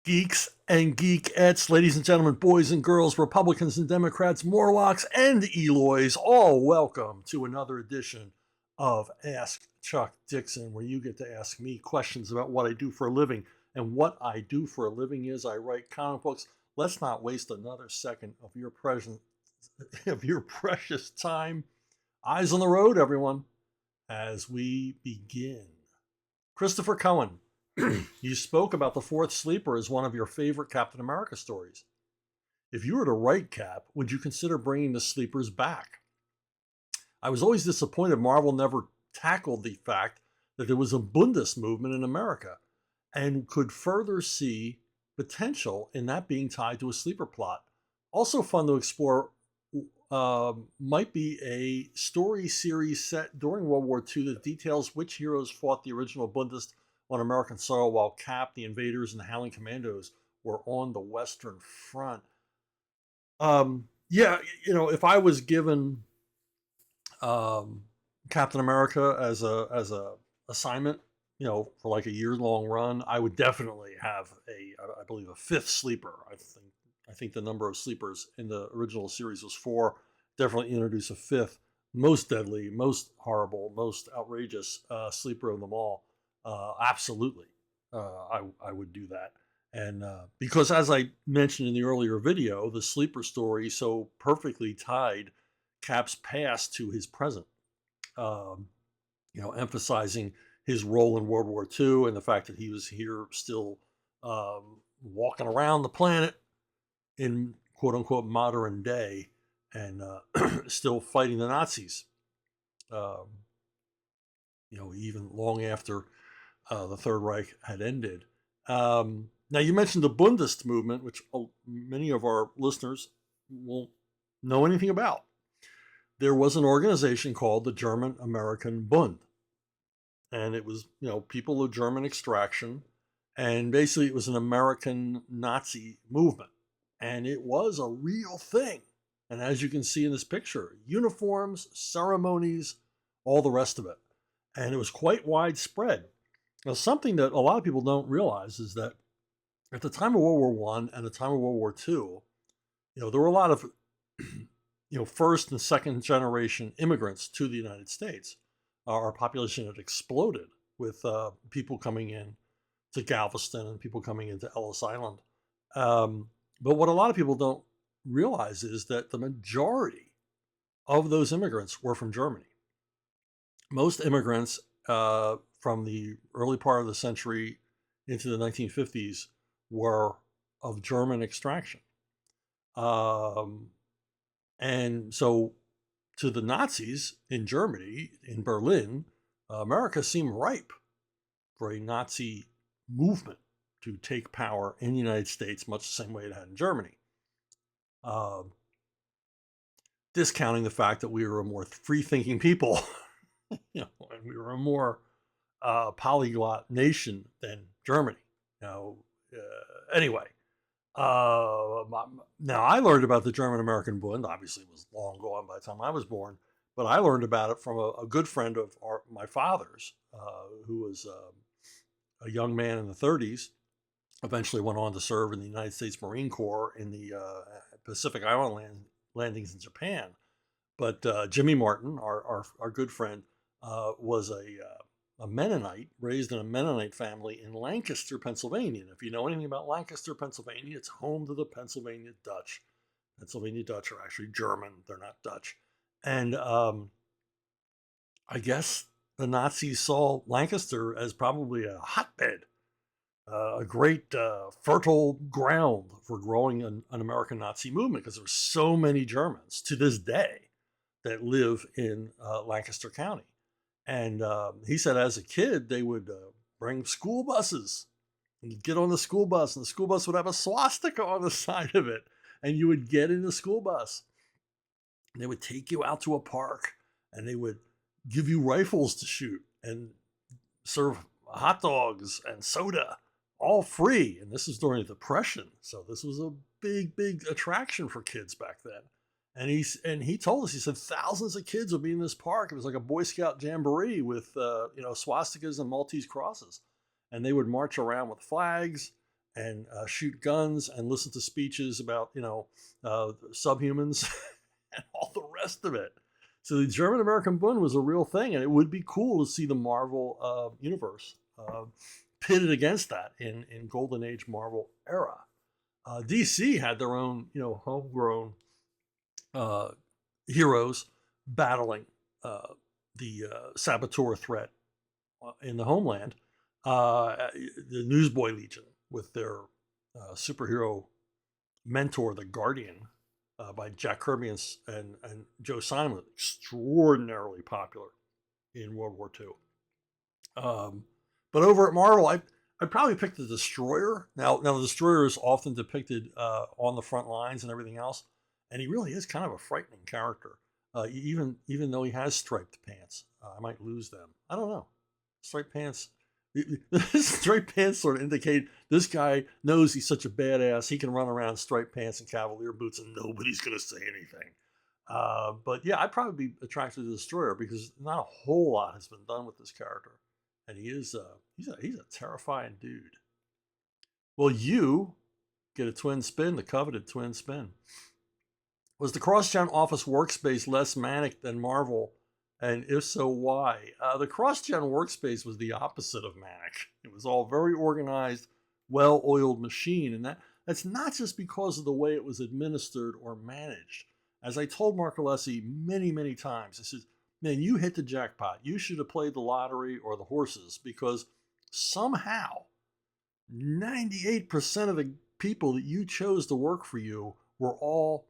Geeks and geekettes, ladies and gentlemen, boys and girls, Republicans and Democrats, Morlocks and Eloys, all welcome to another edition of Ask Chuck Dixon, where you get to ask me questions about what I do for a living. And what I do for a living is I write comic books. Let's not waste another second of your precious time. Eyes on the road, everyone, as we begin. Christopher Cohen, you spoke about the Fourth Sleeper as one of your favorite Captain America stories. If you were to write Cap, would you consider bringing the Sleepers back? I was always disappointed Marvel never tackled the fact that there was a Bundist movement in America and could further see potential in that being tied to a sleeper plot. Also fun to explore might be a story series set during World War II that details which heroes fought the original Bundist on American soil while Cap, the Invaders, and the Howling Commandos were on the Western Front. If I was given Captain America as a assignment, for like a year-long run, I would definitely have I believe a fifth sleeper. I think the number of sleepers in the original series was 4. Definitely introduce a fifth, most deadly, most horrible, most outrageous sleeper of them all. Absolutely, I would do that. And because, as I mentioned in the earlier video, the sleeper story so perfectly tied Cap's past to his present, emphasizing his role in World War II and the fact that he was here still walking around the planet in quote unquote modern day and still fighting the Nazis, even long after the Third Reich had ended. Now, you mentioned the Bundist movement, which many of our listeners won't know anything about. There was an organization called the German American Bund, and it was, people of German extraction, and basically it was an American Nazi movement, and it was a real thing. And as you can see in this picture, uniforms, ceremonies, all the rest of it, and it was quite widespread. Now, something that a lot of people don't realize is that at the time of World War I and the time of World War II, there were a lot of, first and second generation immigrants to the United States. Our population had exploded with people coming in to Galveston and people coming into Ellis Island. But what a lot of people don't realize is that the majority of those immigrants were from Germany. Most immigrants from the early part of the century into the 1950s were of German extraction. And so to the Nazis in Germany, in Berlin, America seemed ripe for a Nazi movement to take power in the United States, much the same way it had in Germany. Discounting the fact that we were a more free-thinking people, and we were a more polyglot nation than Germany. Anyway, now I learned about the German American Bund. Obviously, it was long gone by the time I was born, but I learned about it from a good friend of my father's, who was a young man in the 30s. Eventually went on to serve in the United States Marine Corps in the Pacific Island landings in Japan. But Jimmy Martin, our good friend, was a Mennonite, raised in a Mennonite family in Lancaster, Pennsylvania. And if you know anything about Lancaster, Pennsylvania, it's home to the Pennsylvania Dutch. Pennsylvania Dutch are actually German. They're not Dutch. And I guess the Nazis saw Lancaster as probably a hotbed, a great fertile ground for growing an American Nazi movement, because there were so many Germans to this day that live in Lancaster County. And he said as a kid, they would bring school buses. And you'd get on the school bus, and the school bus would have a swastika on the side of it. And you would get in the school bus. And they would take you out to a park, and they would give you rifles to shoot and serve hot dogs and soda, all free. And this was during the Depression. So this was a big, big attraction for kids back then. And he told us, he said thousands of kids would be in this park. It was like a Boy Scout jamboree with swastikas and Maltese crosses, and they would march around with flags and shoot guns and listen to speeches about, subhumans and all the rest of it. So the German American Bund was a real thing, and it would be cool to see the Marvel universe pitted against that in Golden Age Marvel era. DC had their own, homegrown heroes battling the saboteur threat in the homeland. The Newsboy Legion with their superhero mentor, the Guardian, by Jack Kirby and Joe Simon, extraordinarily popular in World War II. But over at Marvel, I'd probably pick the Destroyer. Now the Destroyer is often depicted on the front lines and everything else, and he really is kind of a frightening character. Even though he has striped pants, I might lose them. I don't know. Striped pants. Striped pants sort of indicate this guy knows he's such a badass. He can run around striped pants and cavalier boots, and nobody's going to say anything. But yeah, I'd probably be attracted to the Destroyer because not a whole lot has been done with this character, and he's a terrifying dude. Well, you get a twin spin, the coveted twin spin. Was the Crossgen Office workspace less manic than Marvel? And if so, why? The Crossgen workspace was the opposite of manic. It was all very organized, well-oiled machine. And that's not just because of the way it was administered or managed. As I told Mark Alessi many, many times, I said, man, you hit the jackpot. You should have played the lottery or the horses, because somehow 98% of the people that you chose to work for you were all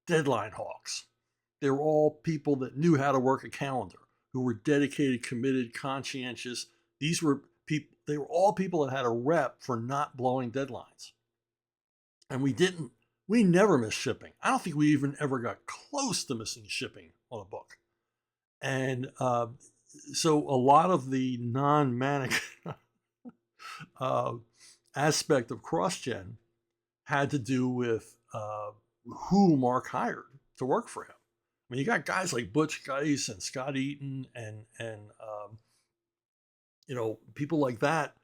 deadline hawks. They were all people that knew how to work a calendar, who were dedicated, committed, conscientious. These were people, they were all people that had a rep for not blowing deadlines. And we never missed shipping. I don't think we even ever got close to missing shipping on a book. And so a lot of the non-manic aspect of Crossgen had to do with who Mark hired to work for him. I mean, you got guys like Butch Guice and Scott Eaton and people like that.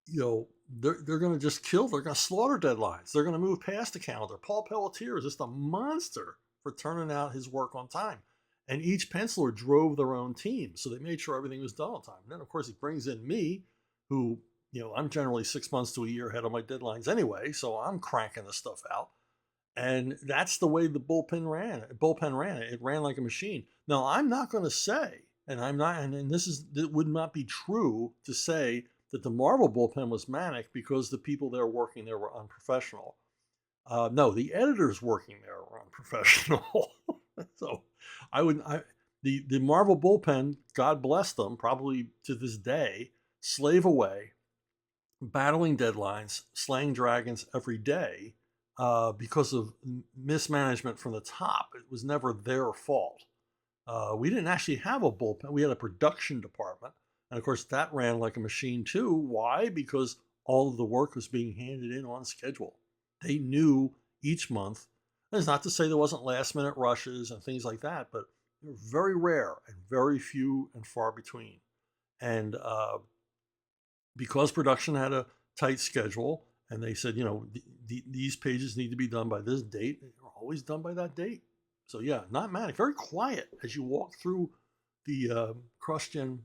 They're going to just kill. They're going to slaughter deadlines. They're going to move past the calendar. Paul Pelletier is just a monster for turning out his work on time. And each penciler drove their own team, so they made sure everything was done on time. And then, of course, he brings in me, who, I'm generally 6 months to a year ahead of my deadlines anyway, so I'm cranking the stuff out. And that's the way the bullpen ran. It ran like a machine. Now, I'm not going to say, it would not be true to say that the Marvel bullpen was manic because the people there working there were unprofessional. No, the editors working there were unprofessional. So the Marvel bullpen, God bless them, probably to this day, slave away, battling deadlines, slaying dragons every day because of mismanagement from the top. It was never their fault. We didn't actually have a bullpen. We had a production department. And of course, that ran like a machine too. Why? Because all of the work was being handed in on schedule. They knew each month. That's not to say there wasn't last minute rushes and things like that, but they were very rare and very few and far between. And because production had a tight schedule and they said, these pages need to be done by this date, they were always done by that date. So yeah, not manic, very quiet as you walk through the Crossgen.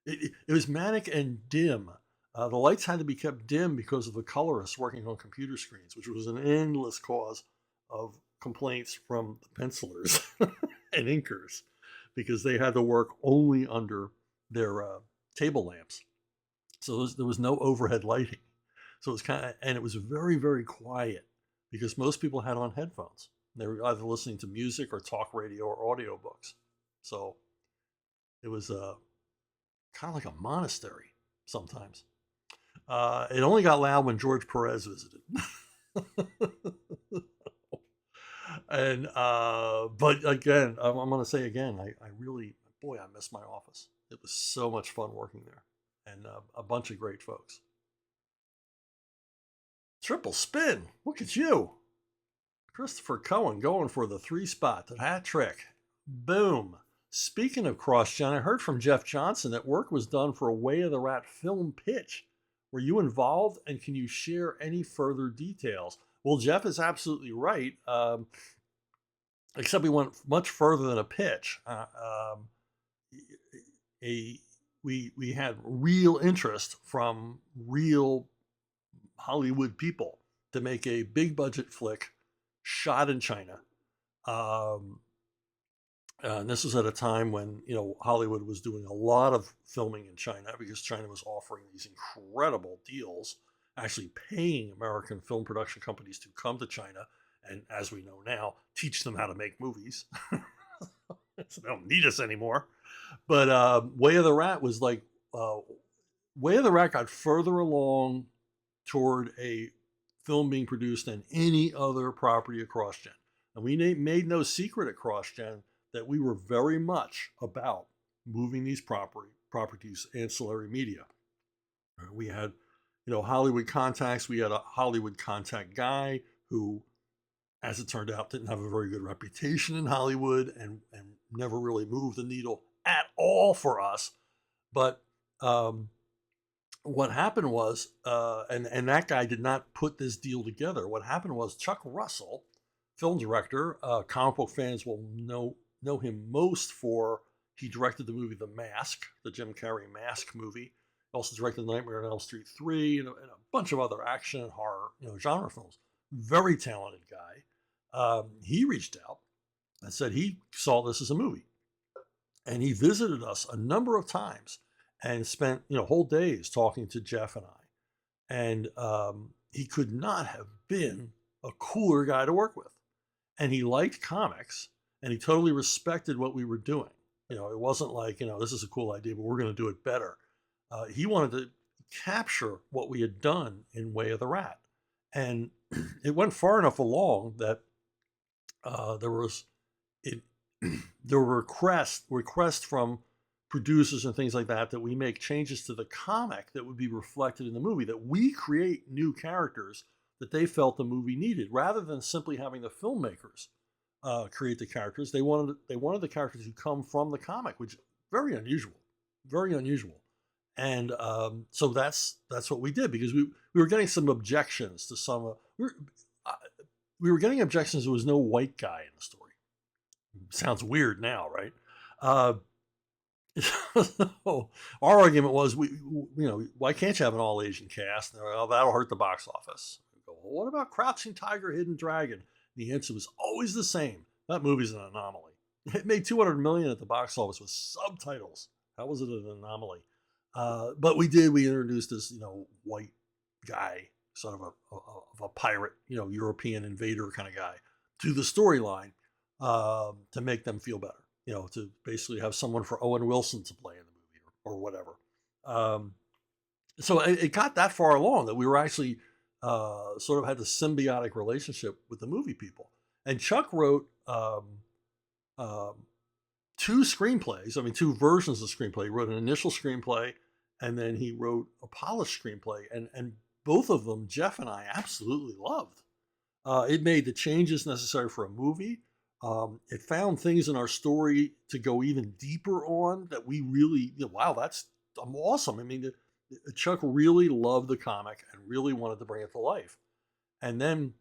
It was manic and dim. The lights had to be kept dim because of the colorists working on computer screens, which was an endless cause of complaints from the pencilers and inkers because they had to work only under their table lamps. So there was no overhead lighting. So it was and it was very, very quiet because most people had on headphones. They were either listening to music or talk radio or audiobooks. So it was kind of like a monastery sometimes. It only got loud when George Perez visited. And but again, I'm going to say again, I really, boy, I miss my office. It was so much fun working there, and a bunch of great folks. Triple spin. Look at you. Christopher Cohen going for the 3-spot, the hat trick. Boom. Speaking of Crossgen, I heard from Jeff Johnson that work was done for a Way of the Rat film pitch. Were you involved, and can you share any further details? Well, Jeff is absolutely right. Except we went much further than a pitch. A we had real interest from real Hollywood people to make a big budget flick shot in China. Um, and this was at a time when Hollywood was doing a lot of filming in China because China was offering these incredible deals, actually paying American film production companies to come to China and, as we know now, teach them how to make movies. So they don't need us anymore. But Way of the Rat was like Way of the Rat got further along toward a film being produced than any other property at Crossgen. And we made no secret at Crossgen that we were very much about moving these properties ancillary media. We had, Hollywood contacts. We had a Hollywood contact guy who, as it turned out, didn't have a very good reputation in Hollywood and never really moved the needle at all for us. But what happened was, and that guy did not put this deal together. What happened was Chuck Russell, film director, comic book fans will know him most for, he directed the movie The Mask, the Jim Carrey Mask movie. He also directed Nightmare on Elm Street 3 and a bunch of other action and horror, genre films. Very talented guy. He reached out and said he saw this as a movie. And he visited us a number of times and spent, whole days talking to Jeff and I. And he could not have been a cooler guy to work with. And he liked comics, and he totally respected what we were doing. It wasn't like, this is a cool idea, but we're going to do it better. He wanted to capture what we had done in Way of the Rat. And it went far enough along that there were requests from producers and things like that we make changes to the comic that would be reflected in the movie, that we create new characters that they felt the movie needed, rather than simply having the filmmakers create the characters. They wanted the characters to come from the comic, which is very unusual. And so that's what we did, because we were getting some objections to some. We were getting objections. There was no white guy in the story. Sounds weird now, right? So our argument was, why can't you have an all Asian cast? Well, that'll hurt the box office. We go, well, what about Crouching Tiger, Hidden Dragon? The answer was always the same. That movie's an anomaly. It made $200 million at the box office with subtitles. How was it an anomaly? But we introduced this, white guy, sort of a pirate, European invader kind of guy, to the storyline to make them feel better. To basically have someone for Owen Wilson to play in the movie or whatever. So it got that far along that we were actually sort of had this symbiotic relationship with the movie people. And Chuck wrote two screenplays. I mean, two versions of the screenplay. He wrote an initial screenplay, and then he wrote a polished screenplay. And both of them, Jeff and I absolutely loved. It made the changes necessary for a movie. It found things in our story to go even deeper on that we really, wow, that's awesome. I mean, Chuck really loved the comic and really wanted to bring it to life. And then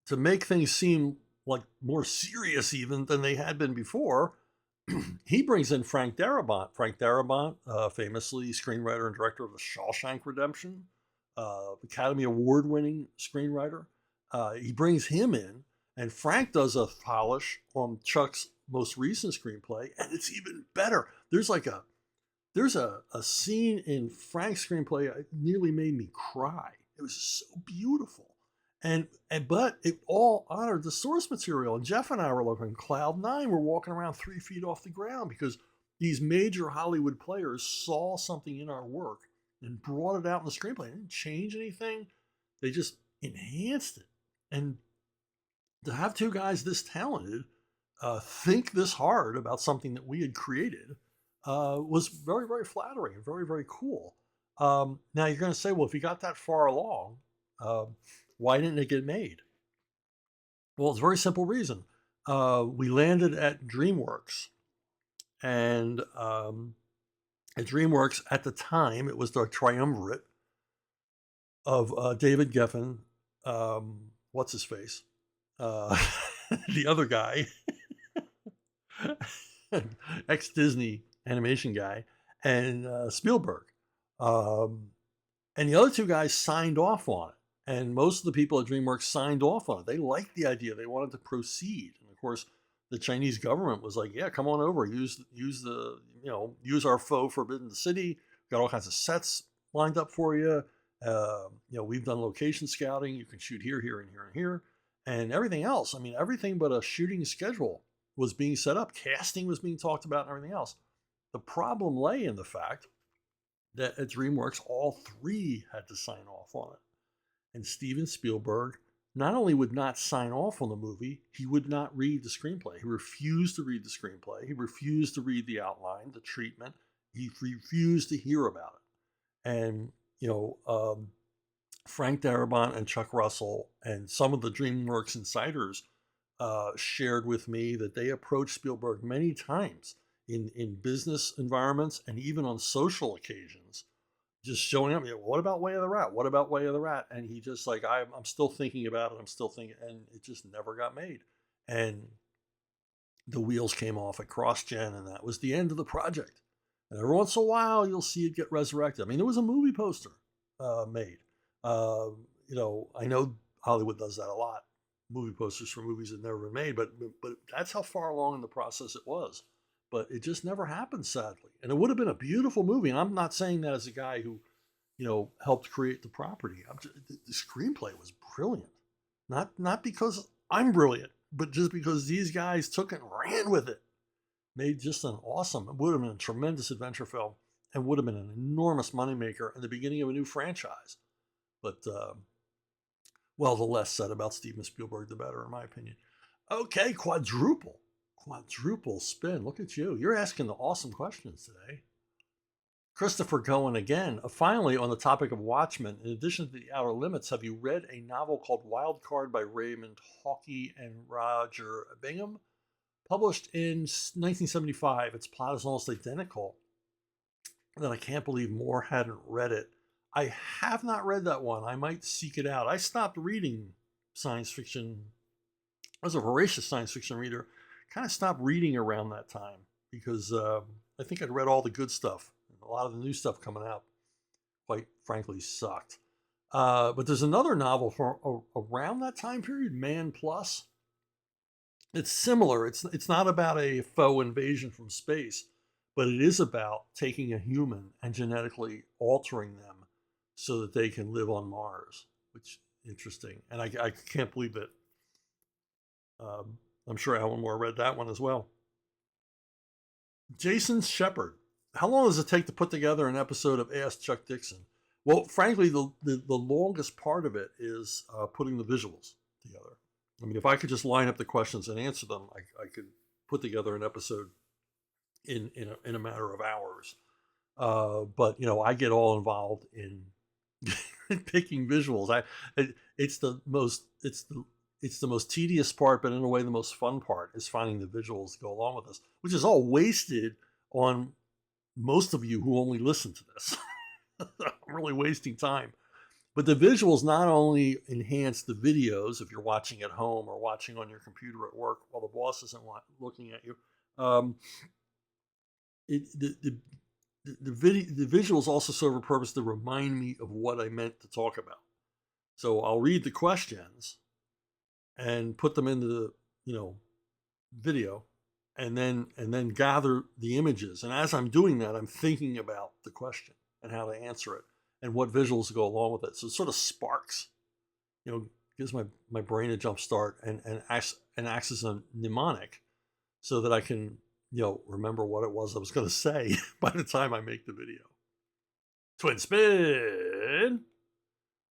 to make things seem like more serious even than they had been before, he brings in Frank Darabont. Frank Darabont, famously screenwriter and director of The Shawshank Redemption, Academy Award-winning screenwriter. He brings him in. And Frank does a polish on Chuck's most recent screenplay, and it's even better. There's a scene in Frank's screenplay that nearly made me cry. It was so beautiful, but it all honored the source material. And Jeff and I were like on cloud nine. We're walking around 3 feet off the ground because these major Hollywood players saw something in our work and brought it out in the screenplay. They didn't change anything; they just enhanced it. And to have two guys this talented think this hard about something that we had created was very, very flattering and very, very cool. Now you're going to say, well, if you got that far along, why didn't it get made? Well, it's a very simple reason. We landed at DreamWorks, and At DreamWorks at the time, it was the triumvirate of David Geffen, what's his face, uh, the other guy, ex Disney animation guy, and Spielberg. Um, and the other two guys signed off on it. And most of the people at DreamWorks signed off on it. They liked the idea. They wanted to proceed. And of course, the Chinese government was like, "Yeah, come on over. Use our faux Forbidden City. Got all kinds of sets lined up for you. We've done location scouting. You can shoot here, here, and here, and here, and everything else. I mean, everything but a shooting schedule was being set up. Casting was being talked about, and everything else. The problem lay in the fact that at DreamWorks, all three had to sign off on it. And Steven Spielberg not only would not sign off on the movie, he would not read the screenplay. He refused to read the screenplay. He refused to read the outline, the treatment. He refused to hear about it. And, Frank Darabont and Chuck Russell and some of the DreamWorks insiders shared with me that they approached Spielberg many times in business environments and even on social occasions, just showing up. What about Way of the Rat? What about Way of the Rat? And he just like, I'm still thinking about it. I'm still thinking, and it just never got made. And the wheels came off at Crossgen, and that was the end of the project. And every once in a while, you'll see it get resurrected. I mean, there was a movie poster made. I know Hollywood does that a lot. Movie posters for movies that never been made, but that's how far along in the process it was. But it just never happened, sadly. And it would have been a beautiful movie. And I'm not saying that as a guy who, helped create the property. The screenplay was brilliant. Not because I'm brilliant, but just because these guys took it and ran with it. Made just an awesome, it would have been a tremendous adventure film and would have been an enormous moneymaker and the beginning of a new franchise. But, the less said about Steven Spielberg, the better, in my opinion. Okay, quadruple spin. Look at you. You're asking the awesome questions today. Christopher Cohen again. Finally, on the topic of Watchmen, in addition to The Outer Limits, have you read a novel called Wild Card by Raymond Hawkey and Roger Bingham? Published in 1975. Its plot is almost identical. And I can't believe more hadn't read it. I have not read that one. I might seek it out. I stopped reading science fiction. I was a voracious science fiction reader. Kind of stopped reading around that time because I think I'd read all the good stuff. A lot of the new stuff coming out, quite frankly, sucked. But there's another novel from around that time period, Man Plus. It's similar. It's not about a faux invasion from space, but it is about taking a human and genetically altering them so that they can live on Mars, which is interesting. And I can't believe it. I'm sure Alan Moore read that one as well. Jason Shepard. How long does it take to put together an episode of Ask Chuck Dixon? Well, frankly, the longest part of it is putting the visuals together. I mean, if I could just line up the questions and answer them, I could put together an episode in a matter of hours. But I get all involved in picking visuals. It's the most tedious part, but in a way the most fun part is finding the visuals to go along with this, which is all wasted on most of you who only listen to this. I'm really wasting time. But the visuals not only enhance the videos if you're watching at home or watching on your computer at work while the boss isn't looking at you. The visuals also serve a purpose to remind me of what I meant to talk about. So I'll read the questions and put them into the video, and then gather the images. And as I'm doing that, I'm thinking about the question and how to answer it and what visuals go along with it. So it sort of sparks, gives my brain a jump start and acts as a mnemonic so that I can, remember what it was I was going to say by the time I make the video. Twin spin.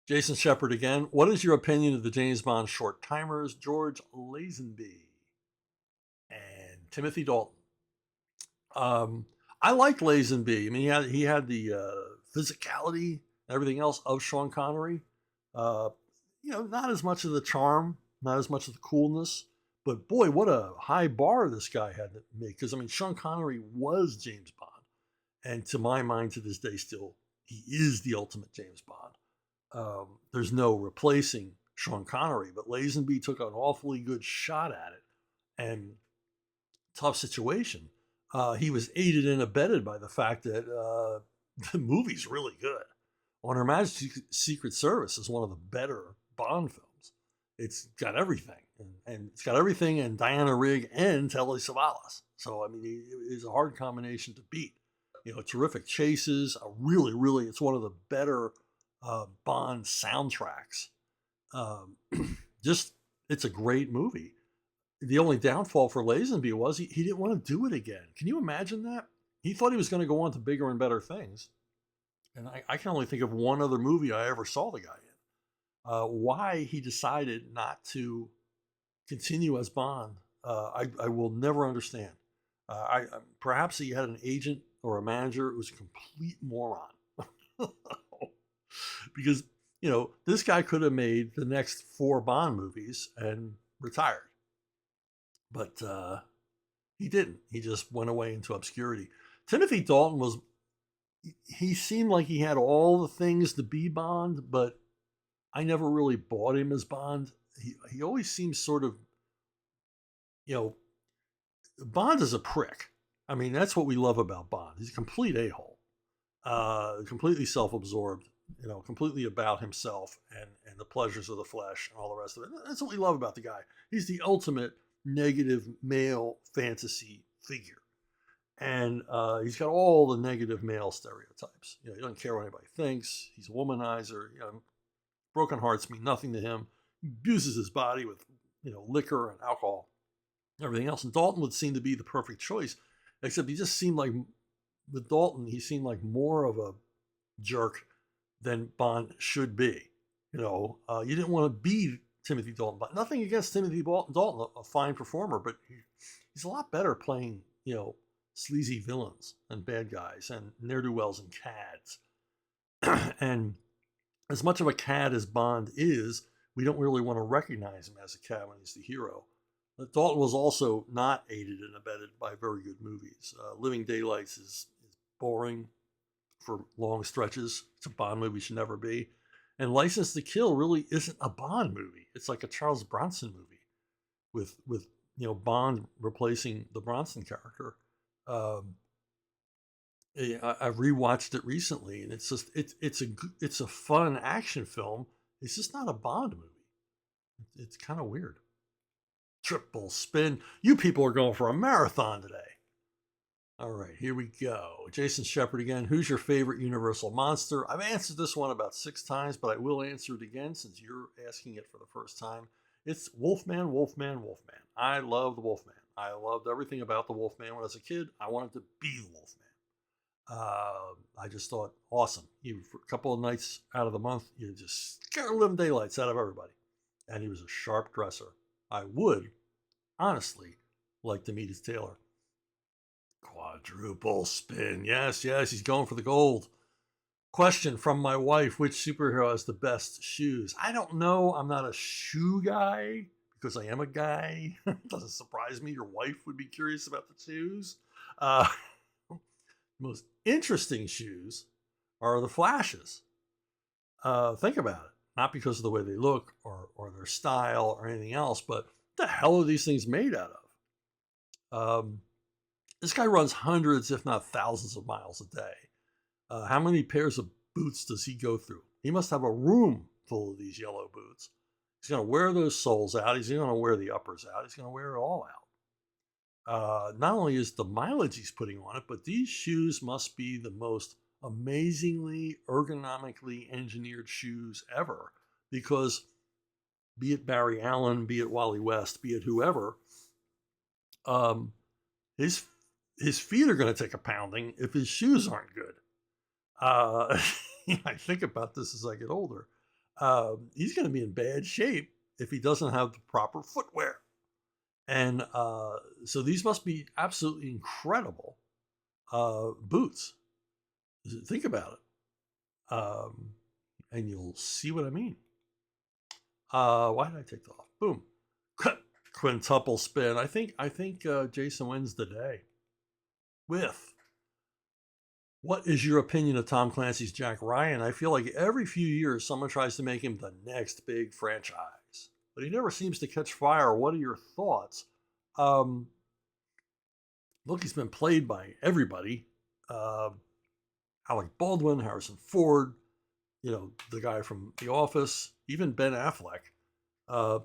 Jason Shepard again. What is your opinion of the James Bond short timers, George Lazenby and Timothy Dalton? I like Lazenby. I mean, he had the physicality and everything else of Sean Connery. Not as much of the charm, not as much of the coolness, but boy, what a high bar this guy had to make. Because I mean, Sean Connery was James Bond, And to my mind, to this day, still, he is the ultimate James Bond. There's no replacing Sean Connery, but Lazenby took an awfully good shot at it. And tough situation. He was aided and abetted by the fact that the movie's really good. On Her Majesty's Secret Service is one of the better Bond films. It's got everything, and it's got everything, and Diana Rigg and Telly Savalas. So I mean, it is a hard combination to beat. Terrific chases. Really, it's one of the better Bond soundtracks. Um, just, it's a great movie. The only downfall for Lazenby was he didn't want to do it again. Can you imagine that? He thought he was going to go on to bigger and better things. And I can only think of one other movie I ever saw the guy in. Why he decided not to continue as Bond, I will never understand. Perhaps he had an agent or a manager who was a complete moron. Because, this guy could have made the next 4 Bond movies and retired. But he didn't. He just went away into obscurity. Timothy Dalton he seemed like he had all the things to be Bond, but I never really bought him as Bond. He always seems sort of, Bond is a prick. I mean, that's what we love about Bond. He's a complete a-hole, completely self-absorbed, completely about himself and the pleasures of the flesh and all the rest of it. That's what we love about the guy. He's the ultimate negative male fantasy figure. And he's got all the negative male stereotypes. He doesn't care what anybody thinks. He's a womanizer. Broken hearts mean nothing to him. He abuses his body with, liquor and alcohol, everything else. And Dalton would seem to be the perfect choice, except he just seemed like, with Dalton, he seemed like more of a jerk than Bond should be. You didn't want to be Timothy Dalton, but nothing against Timothy Dalton, a fine performer, but he's a lot better playing, sleazy villains and bad guys and ne'er-do-wells and cads. And as much of a cad as Bond is, we don't really want to recognize him as a cad when he's the hero. But Dalton was also not aided and abetted by very good movies. Living Daylights is boring for long stretches. It's a Bond movie, should never be. And License to Kill really isn't a Bond movie. It's like a Charles Bronson movie with Bond replacing the Bronson character. I rewatched it recently, and it's just it's a fun action film. It's just not a Bond movie. It's kind of weird. Triple spin. You people are going for a marathon today. All right, here we go. Jason Shepard again. Who's your favorite Universal monster? I've answered this one about 6 times, but I will answer it again since you're asking it for the first time. It's Wolfman, Wolfman, Wolfman. I love the Wolfman. I loved everything about the Wolfman when I was a kid. I wanted to be the Wolfman. I just thought, awesome. For a couple of nights out of the month, you just scare living daylights out of everybody. And he was a sharp dresser. I would, honestly, like to meet his tailor. Quadruple spin. Yes, he's going for the gold. Question from my wife: which superhero has the best shoes? I don't know. I'm not a shoe guy because I am a guy. It doesn't surprise me your wife would be curious about the shoes. Most interesting shoes are the Flashes. Think about it. Not because of the way they look or their style or anything else, but what the hell are these things made out of? This guy runs hundreds, if not thousands of miles a day. How many pairs of boots does he go through? He must have a room full of these yellow boots. He's going to wear those soles out. He's going to wear the uppers out. He's going to wear it all out. Not only is the mileage he's putting on it, but these shoes must be the most amazingly ergonomically engineered shoes ever. Because be it Barry Allen, be it Wally West, be it whoever, his feet are going to take a pounding if his shoes aren't good. I think about this as I get older. He's going to be in bad shape if he doesn't have the proper footwear. And so these must be absolutely incredible boots. Think about it. And you'll see what I mean. Why did I take that off? Boom. Quintuple spin. I think Jason wins the day with What is your opinion of Tom Clancy's Jack Ryan? I feel like every few years someone tries to make him the next big franchise, but he never seems to catch fire. What are your thoughts? Um, Look, he's been played by everybody. Uh, Alec Baldwin, Harrison Ford, the guy from The Office, even Ben Affleck. Uh,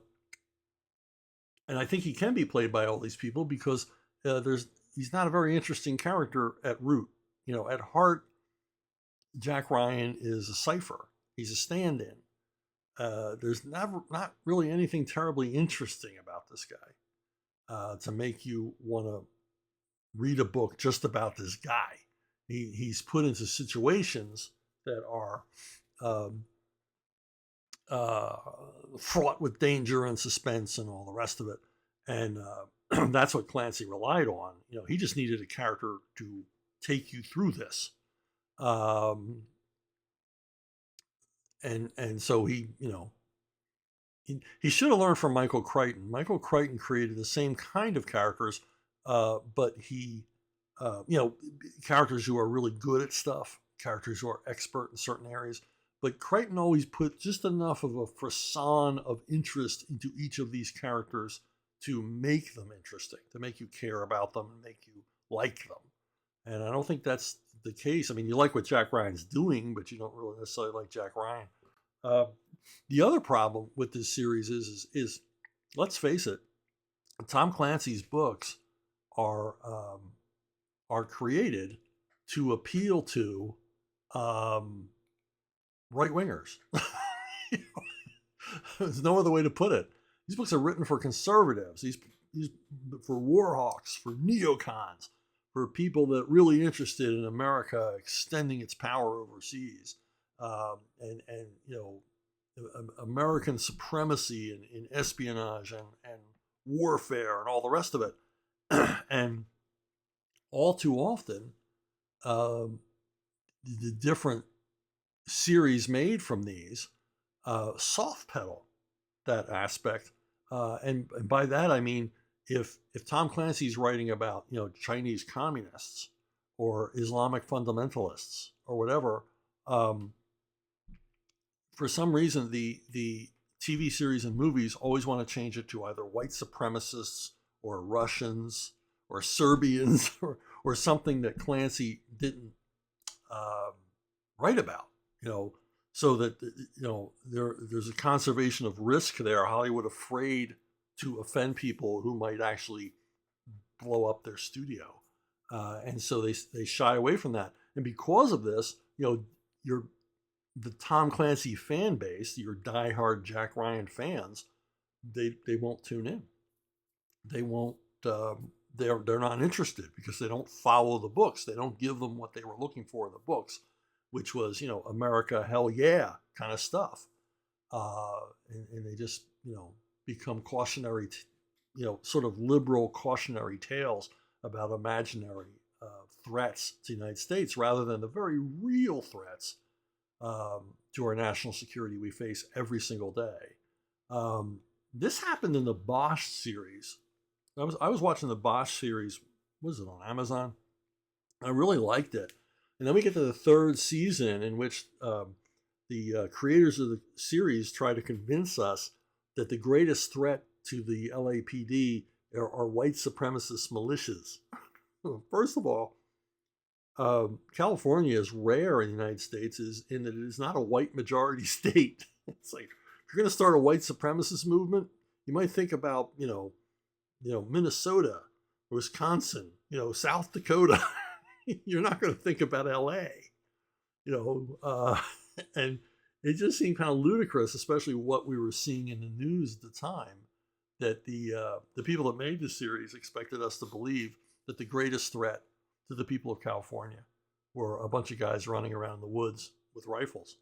and I think he can be played by all these people because there's he's not a very interesting character at root. At heart, Jack Ryan is a cipher. He's a stand-in. There's not really anything terribly interesting about this guy to make you want to read a book just about this guy. He's put into situations that are um, uh, fraught with danger and suspense and all the rest of it. And that's what Clancy relied on. He just needed a character to take you through this. Um, and so he should have learned from Michael Crichton. Michael Crichton created the same kind of characters, but characters who are really good at stuff, characters who are expert in certain areas. But Crichton always put just enough of a frisson of interest into each of these characters to make them interesting, to make you care about them and make you like them. And I don't think that's the case. I mean, you like what Jack Ryan's doing, but you don't really necessarily like Jack Ryan. Uh, the other problem with this series is let's face it, Tom Clancy's books are created to appeal to right wingers. There's no other way to put it. These books are written for conservatives. These for war hawks, for neocons, for people that are really interested in America extending its power overseas, and American supremacy in espionage and warfare and all the rest of it. And all too often, um, the different series made from these soft pedal that aspect, and by that I mean if Tom Clancy's writing about Chinese communists or Islamic fundamentalists or whatever, for some reason the TV series and movies always want to change it to either white supremacists or Russians or Serbians or something that Clancy didn't write about, so that there's a conservation of risk there. Hollywood afraid to offend people who might actually blow up their studio, and so they shy away from that. And because of this, the Tom Clancy fan base, your diehard Jack Ryan fans, they won't tune in. They won't. They're not interested because they don't follow the books. They don't give them what they were looking for in the books, which was America, hell yeah, kind of stuff. And they just become cautionary, sort of liberal cautionary tales about imaginary threats to the United States rather than the very real threats to our national security we face every single day. This happened in the Bosch series. I was watching the Bosch series. Was it on Amazon? I really liked it. And then we get to the third season, in which the creators of the series try to convince us that the greatest threat to the LAPD are white supremacist militias. First of all, California is rare in the United States in that it is not a white majority state. It's like, if you're going to start a white supremacist movement, you might think about, Minnesota, Wisconsin, South Dakota. You're not going to think about LA, and it just seemed kind of ludicrous, especially what we were seeing in the news at the time, that the people that made this series expected us to believe that the greatest threat to the people of California were a bunch of guys running around the woods with rifles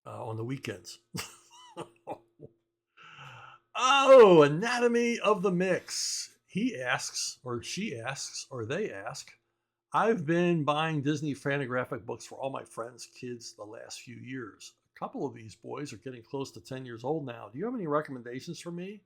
on the weekends. Oh, anatomy of the mix. He asks, or she asks, or they ask, I've been buying Disney Fantagraphic books for all my friends' kids the last few years. A couple of these boys are getting close to 10 years old now. Do you have any recommendations for me?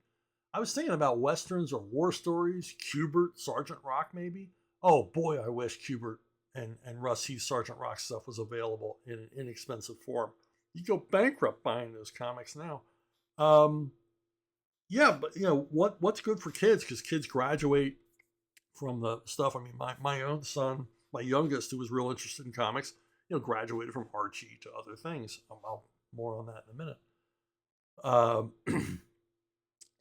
I was thinking about Westerns or war stories, Cubert, Sergeant Rock maybe. Oh boy, I wish Cubert and Russ Heath Sergeant Rock stuff was available in an inexpensive form. You go bankrupt buying those comics now. Um, yeah, but what's good for kids, because kids graduate from the stuff. I mean, my own son, my youngest, who was real interested in comics, graduated from Archie to other things. I'll more on that in a minute.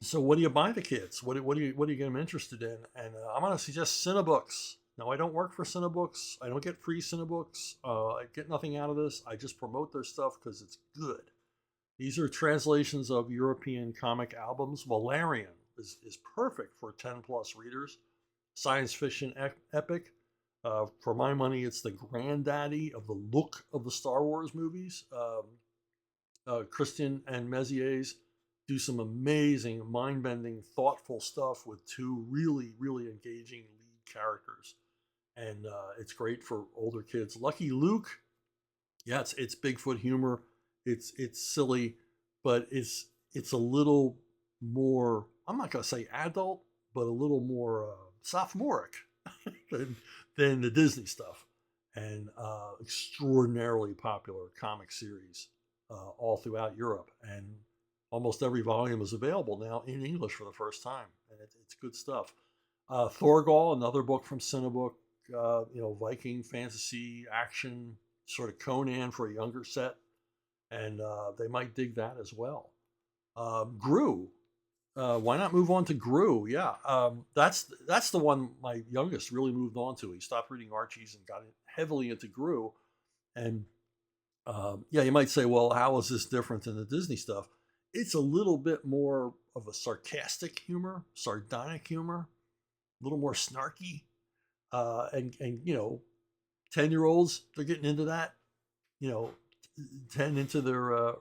So what do you buy the kids? What do you get them interested in? And I'm going to suggest Cinebooks. Now, I don't work for Cinebooks. I don't get free Cinebooks. I get nothing out of this. I just promote their stuff because it's good. These are translations of European comic albums. Valerian is perfect for 10 plus readers. Science fiction epic. For my money, it's the granddaddy of the look of the Star Wars movies. Christian and Mézières do some amazing, mind-bending, thoughtful stuff with two really, really engaging lead characters. And it's great for older kids. Lucky Luke, yeah, it's Bigfoot humor. It's silly, but it's a little more, I'm not going to say adult, but a little more sophomoric than the Disney stuff. And extraordinarily popular comic series all throughout Europe. And almost every volume is available now in English for the first time. And it's good stuff. Thorgal, another book from Cinebook, Viking fantasy action, sort of Conan for a younger set. And they might dig that as well. Gru, why not move on to Gru? Yeah, that's the one my youngest really moved on to. He stopped reading Archies and got heavily into Gru. And yeah, you might say, well, how is this different than the Disney stuff? It's a little bit more of a sarcastic humor, sardonic humor, a little more snarky. And 10-year-olds, they're getting into that, 10 into their,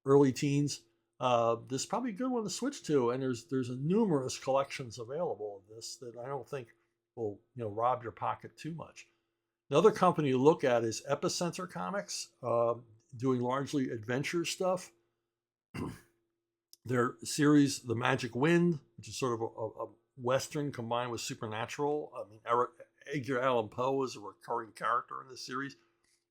early teens. This is probably a good one to switch to. And there's a numerous collections available of this that I don't think will, rob your pocket too much. Another company to look at is Epicenter Comics, doing largely adventure stuff. Their series, The Magic Wind, which is sort of a Western combined with supernatural. I mean, Edgar Allan Poe is a recurring character in this series.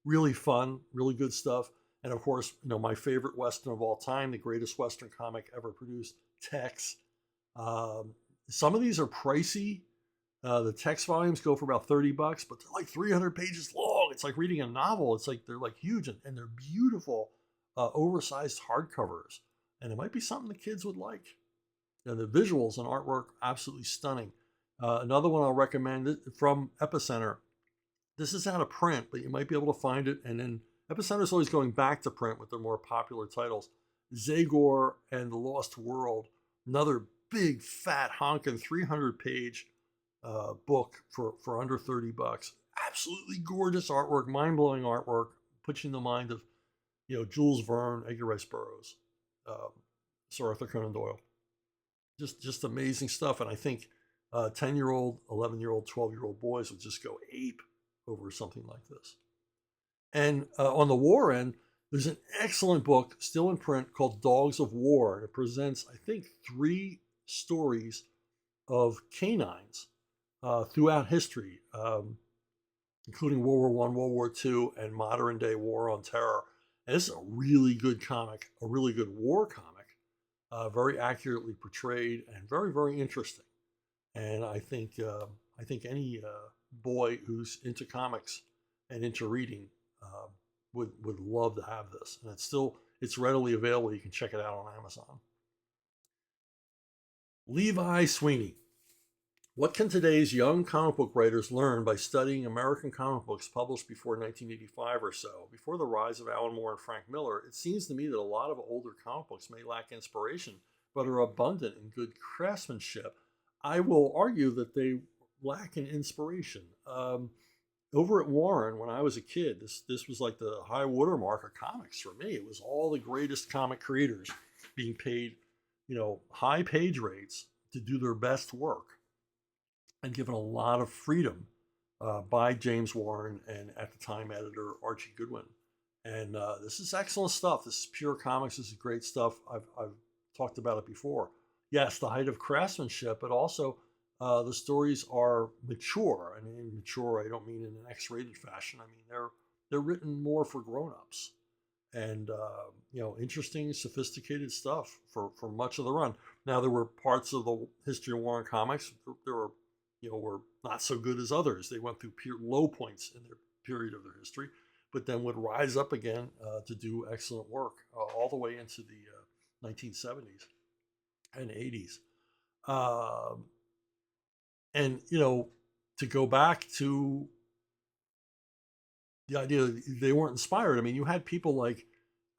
Really fun, really good stuff. And of course, my favorite Western of all time, the greatest Western comic ever produced, Tex. Some of these are pricey. The text volumes go for about $30, but they're like 300 pages long. It's like reading a novel. It's like they're like huge, and they're beautiful, oversized hardcovers. And it might be something the kids would like. The visuals and artwork, absolutely stunning. Another one I'll recommend from Epicenter. This is out of print, but you might be able to find it. And then Epicenter is always going back to print with their more popular titles. Zagor and the Lost World, another big, fat, honking 300-page book for under $30. Absolutely gorgeous artwork, mind-blowing artwork, puts you in the mind of, Jules Verne, Edgar Rice Burroughs, Sir Arthur Conan Doyle. Just amazing stuff. And I think 10-year-old, 11-year-old, 12-year-old boys would just go ape over something like this. And on the war end, there's an excellent book still in print called Dogs of War. And it presents, I think, 3 stories of canines throughout history, including World War I, World War II, and modern day war on terror. And this is a really good comic, a really good war comic, very accurately portrayed and very, very interesting. And I think any boy who's into comics and into reading would love to have this. And it's readily available. You can check it out on Amazon. Levi Sweeney. What can today's young comic book writers learn by studying American comic books published before 1985 or so? Before the rise of Alan Moore and Frank Miller, it seems to me that a lot of older comic books may lack inspiration, but are abundant in good craftsmanship. I will argue that they lack in inspiration. Over at Warren, when I was a kid, this was like the high watermark of comics for me. It was all the greatest comic creators being paid, high page rates to do their best work, and given a lot of freedom by James Warren and at the time editor Archie Goodwin. And this is excellent stuff. This is pure comics. This is great stuff. I've talked about it before. Yes, the height of craftsmanship, but also The stories are mature, and in mature, I don't mean in an X-rated fashion. I mean they're written more for grown-ups, and interesting, sophisticated stuff for much of the run. Now there were parts of the history of Warren Comics there were were not so good as others. They went through low points in their period of their history, but then would rise up again to do excellent work all the way into the 1970s and 80s. Uh, and to go back to the idea that they weren't inspired. I mean, you had people like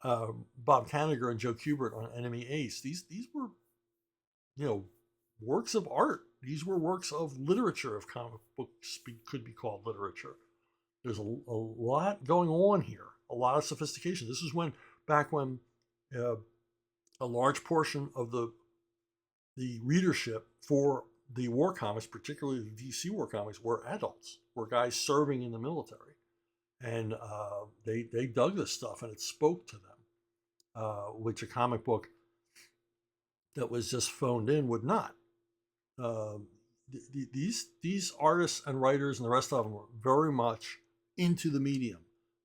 Bob Kanigher and Joe Kubert on Enemy Ace. These were works of art. These were works of literature, if comic books could be called literature. There's a lot going on here, a lot of sophistication. This is back when uh, a large portion of the readership for the war comics, particularly the DC war comics, were adults, were guys serving in the military, and they dug this stuff, and it spoke to them, which a comic book that was just phoned in would not. Um, these artists and writers and the rest of them were very much into the medium,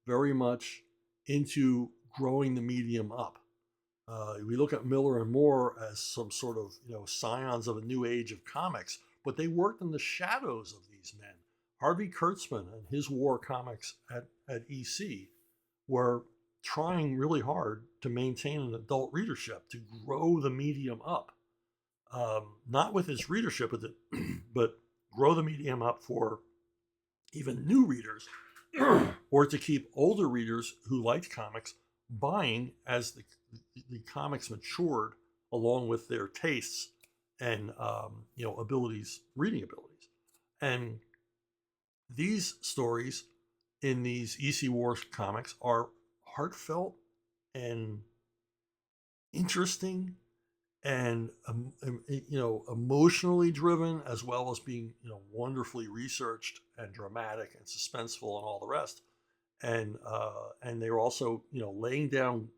very much into growing the medium up. We look at Miller and Moore as some sort of scions of a new age of comics, but they worked in the shadows of these men. Harvey Kurtzman and his war comics at EC were trying really hard to maintain an adult readership, to grow the medium up. Not with its readership, but grow the medium up for even new readers, or to keep older readers who liked comics buying as the comics matured along with their tastes and abilities, reading abilities. And these stories in these EC Wars comics are heartfelt and interesting and emotionally driven, as well as being wonderfully researched and dramatic and suspenseful and all the rest. And they were also laying down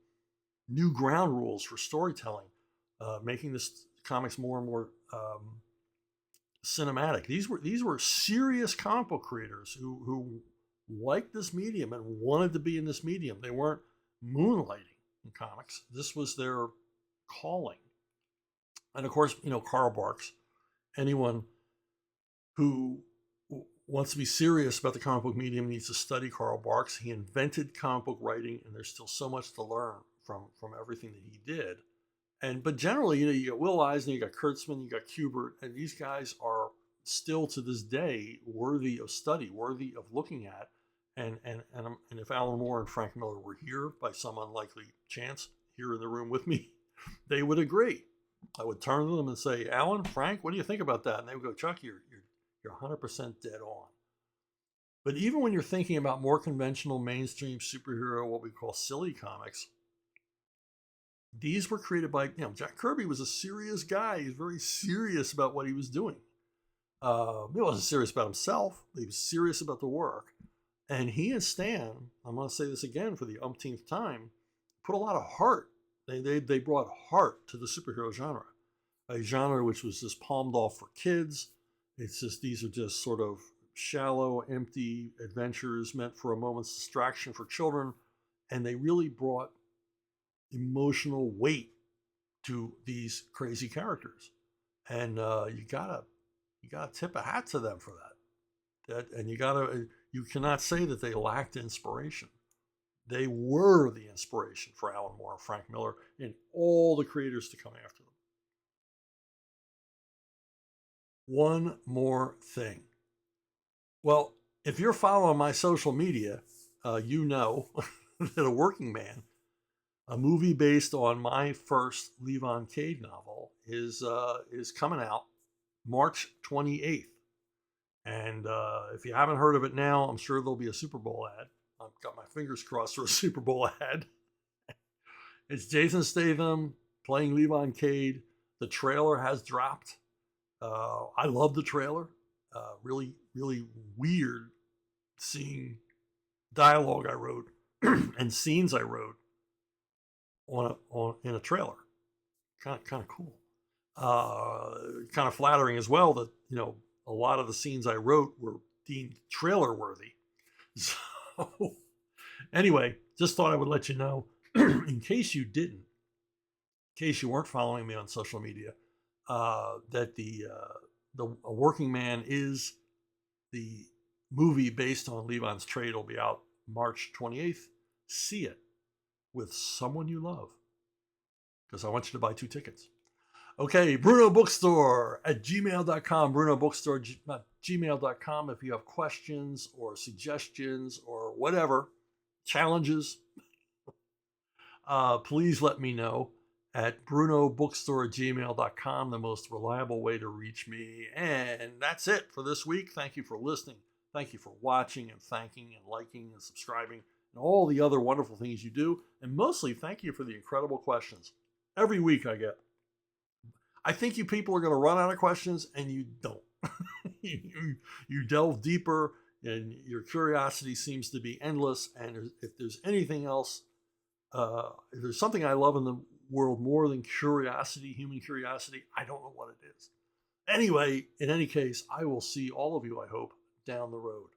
new ground rules for storytelling, making this comics more and more cinematic. These were serious comic book creators who liked this medium and wanted to be in this medium. They weren't moonlighting in comics. This was their calling. And of course, Karl Barks. Anyone who wants to be serious about the comic book medium needs to study Karl Barks. He invented comic book writing, and there's still so much to learn from everything that he did. But generally, you got Will Eisner, you got Kurtzman, you got Kubert, and these guys are still to this day worthy of study, worthy of looking at. And if Alan Moore and Frank Miller were here by some unlikely chance here in the room with me, they would agree. I would turn to them and say, Alan, Frank, what do you think about that? And they would go, Chuck, you're 100% dead on. But even when you're thinking about more conventional mainstream superhero, what we call silly comics, these were created by, Jack Kirby was a serious guy. He was very serious about what he was doing. He wasn't serious about himself, but he was serious about the work. And he and Stan, I'm going to say this again for the umpteenth time, put a lot of heart. They brought heart to the superhero genre, a genre which was just palmed off for kids. It's just, these are just sort of shallow, empty adventures meant for a moment's distraction for children. And they really brought emotional weight to these crazy characters. And you gotta tip a hat to them for that. And you cannot say that they lacked inspiration. They were the inspiration for Alan Moore and Frank Miller and all the creators to come after them. One more thing. Well, if you're following my social media, you know that A Working Man, a movie based on my first Levon Cade novel, is coming out March 28th. And if you haven't heard of it now, I'm sure there'll be a Super Bowl ad. I've got my fingers crossed for a Super Bowl ad. It's Jason Statham playing Levon Cade. The trailer has dropped. I love the trailer. Really, really weird seeing dialogue I wrote and scenes I wrote in a trailer. Kind of cool. Kind of flattering as well that, a lot of the scenes I wrote were deemed trailer worthy. So, anyway, just thought I would let you know, in case you didn't, in case you weren't following me on social media, that the A Working Man is the movie based on Levon's trade will be out March 28th. See it with someone you love, because I want you to buy 2 tickets. Okay, Bruno Bookstore at gmail.com, Bruno Bookstore at gmail.com. If you have questions or suggestions or whatever, challenges, please let me know at brunobookstore at gmail.com, the most reliable way to reach me. And that's it for this week. Thank you for listening. Thank you for watching and thanking and liking and subscribing and all the other wonderful things you do. And mostly, thank you for the incredible questions. Every week I get. I think you people are going to run out of questions, and you don't. you delve deeper, and your curiosity seems to be endless. And if there's anything else, if there's something I love in the world more than curiosity, human curiosity, I don't know what it is. Anyway, in any case, I will see all of you, I hope, down the road.